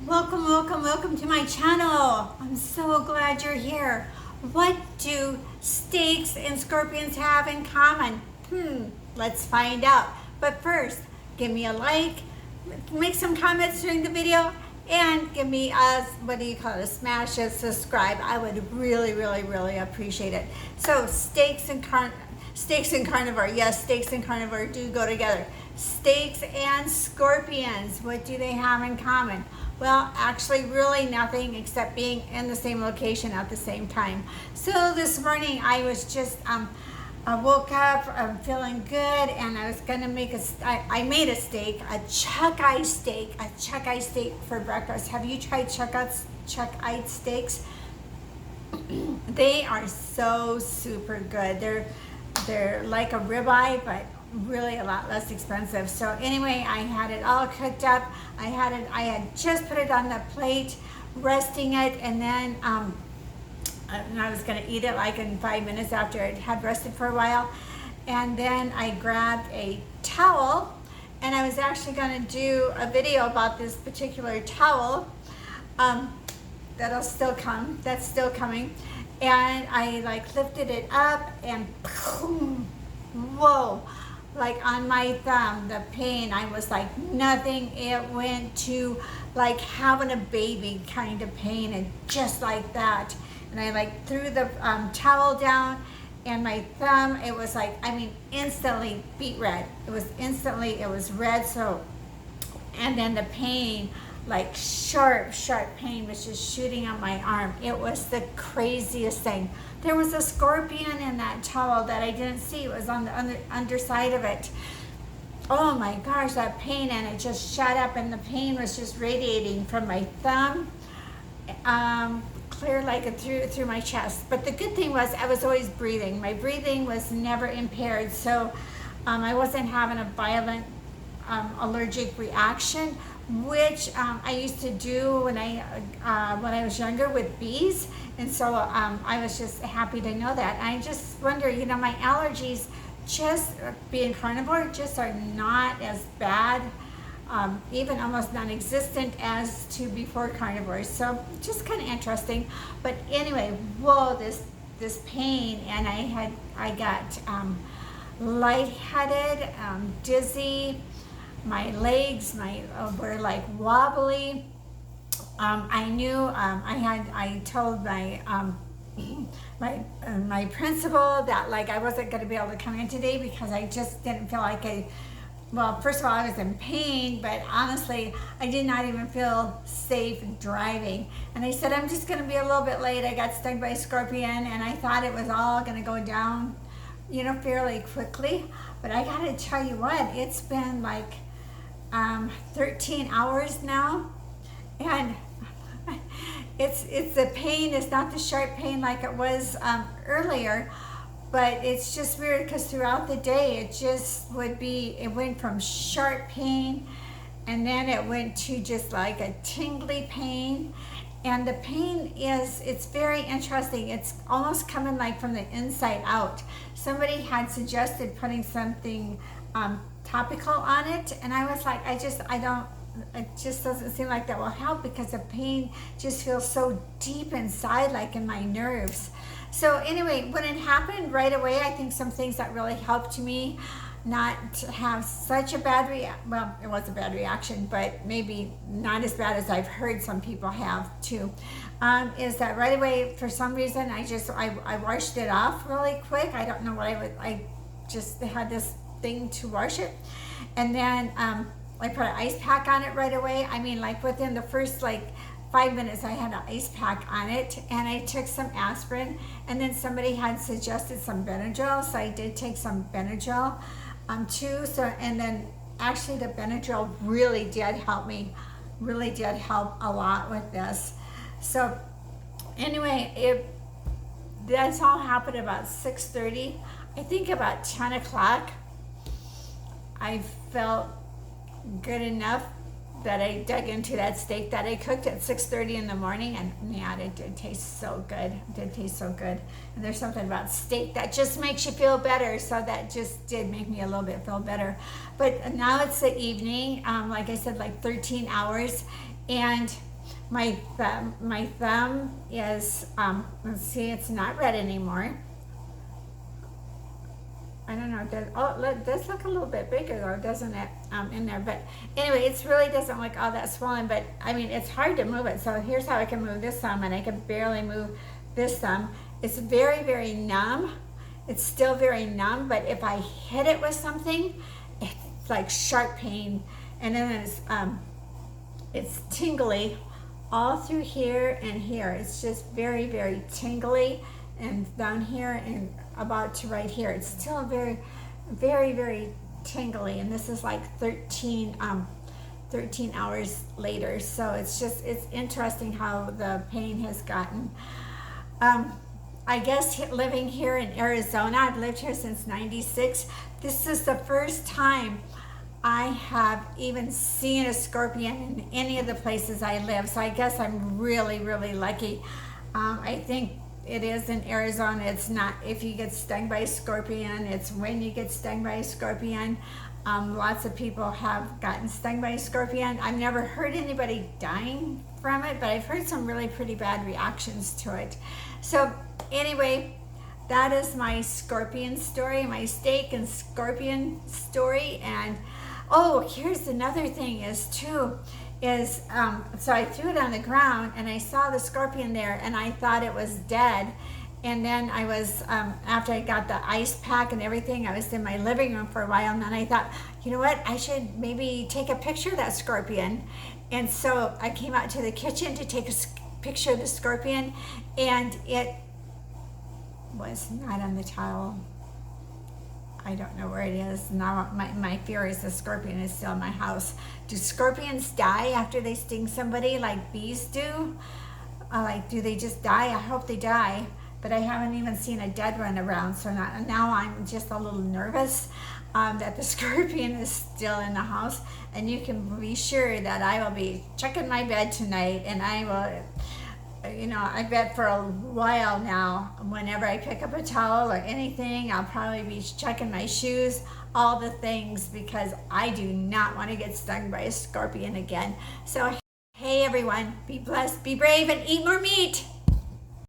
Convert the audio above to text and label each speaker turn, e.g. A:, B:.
A: Welcome, welcome, welcome to my channel. I'm so glad you're here. What do steaks and scorpions have in common? Let's find out. But first, give me a like, make some comments during the video, and give me a, smash a subscribe. I would really, really, really appreciate it. So steaks and carnivore. Yes, steaks and carnivore do go together. Steaks and scorpions, what do they have in common? Well, actually really nothing except being in the same location at the same time. So this morning I was just, I woke up, I'm feeling good, and I was gonna make I made a steak, a chuck-eye steak for breakfast. Have you tried chuck-eye steaks? They are so super good. They're like a ribeye, but really a lot less expensive. So anyway, I had it all cooked up. I had just put it on the plate, resting it, and then and I was gonna eat it like in 5 minutes after it had rested for a while. And then I grabbed a towel, and I was actually gonna do a video about this particular towel. That's still coming. And I like lifted it up, and boom, whoa, like on my thumb, the pain, I was like nothing. It went to like having a baby kind of pain, and just like that. And I like threw the towel down, and my thumb, it was like, instantly beet red. It was red. So, and then the pain, like sharp pain, was just shooting on my arm. It was the craziest thing. There was a scorpion in that towel that I didn't see. It was on the underside of it. Oh my gosh, that pain, and it just shot up, and the pain was just radiating from my thumb, clear like through my chest. But the good thing was I was always breathing. My breathing was never impaired, so I wasn't having a violent allergic reaction, which I used to do when I was younger with bees. And so I was just happy to know that. I just wonder, my allergies, just being carnivore, just are not as bad, even almost non-existent as to before carnivore. So just kind of interesting. But anyway, whoa, this pain, and I got lightheaded, dizzy. My legs were like wobbly. I knew I told my my principal that like I wasn't going to be able to come in today because I just didn't feel like well, first of all, I was in pain, but honestly, I did not even feel safe driving. And I said, I'm just going to be a little bit late. I got stung by a scorpion, and I thought it was all going to go down, fairly quickly. But I got to tell you what, it's been like 13 hours now, and it's the pain is not the sharp pain like it was earlier, but it's just weird because throughout the day it went from sharp pain, and then it went to just like a tingly pain. And the pain it's very interesting. It's almost coming like from the inside out. Somebody had suggested putting something topical on it, and I was like, it just doesn't seem like that will help because the pain just feels so deep inside, like in my nerves. So anyway, when it happened right away, I think some things that really helped me not to have such a bad well, it was a bad reaction, but maybe not as bad as I've heard some people have too, is that right away, for some reason, I washed it off really quick. I don't know what I just had this thing to wash it, and then I put an ice pack on it right away. Like within the first 5 minutes, I had an ice pack on it, and I took some aspirin, and then somebody had suggested some Benadryl, so I did take some Benadryl too. So, and then actually the Benadryl really did help me, really did help a lot with this. So anyway, that's all happened about 6:30. I think about 10 o'clock, I felt good enough that I dug into that steak that I cooked at 6:30 in the morning, and man, it did taste so good. It did taste so good. And there's something about steak that just makes you feel better, so that just did make me a little bit feel better. But now it's the evening, like I said, like 13 hours, and my thumb is, let's see, it's not red anymore. I don't know, it does look a little bit bigger though, doesn't it, in there? But anyway, it really doesn't look all that swollen, but I mean, it's hard to move it. So here's how I can move this thumb, and I can barely move this thumb. It's very, very numb. It's still very numb, but if I hit it with something, it's like sharp pain. And then it's tingly all through here and here. It's just very, very tingly, and down here and about to right here. It's still very, very, very tingly, and this is like 13 hours later. So it's interesting how the pain has gotten. I guess living here in Arizona, I've lived here since '96. This is the first time I have even seen a scorpion in any of the places I live. So I guess I'm really, really lucky. I think it is in Arizona. It's not if you get stung by a scorpion, it's when you get stung by a scorpion. Lots of people have gotten stung by a scorpion. I've never heard anybody dying from it, but I've heard some really pretty bad reactions to it. So anyway, that is my scorpion story, my snake and scorpion story. And oh, here's another thing so I threw it on the ground and I saw the scorpion there and I thought it was dead. And then I was, after I got the ice pack and everything, I was in my living room for a while, and then I thought, you know what, I should maybe take a picture of that scorpion. And so I came out to the kitchen to take a picture of the scorpion, and it was not on the towel. I don't know where it is. Now my fear is the scorpion is still in my house. Do scorpions die after they sting somebody like bees do? Do they just die? I hope they die. But I haven't even seen a dead one around, so now I'm just a little nervous that the scorpion is still in the house. And you can be sure that I will be checking my bed tonight, and I will, I bet for a while now, whenever I pick up a towel or anything, I'll probably be checking my shoes, all the things, because I do not want to get stung by a scorpion again. So, hey everyone, be blessed, be brave, and eat more meat.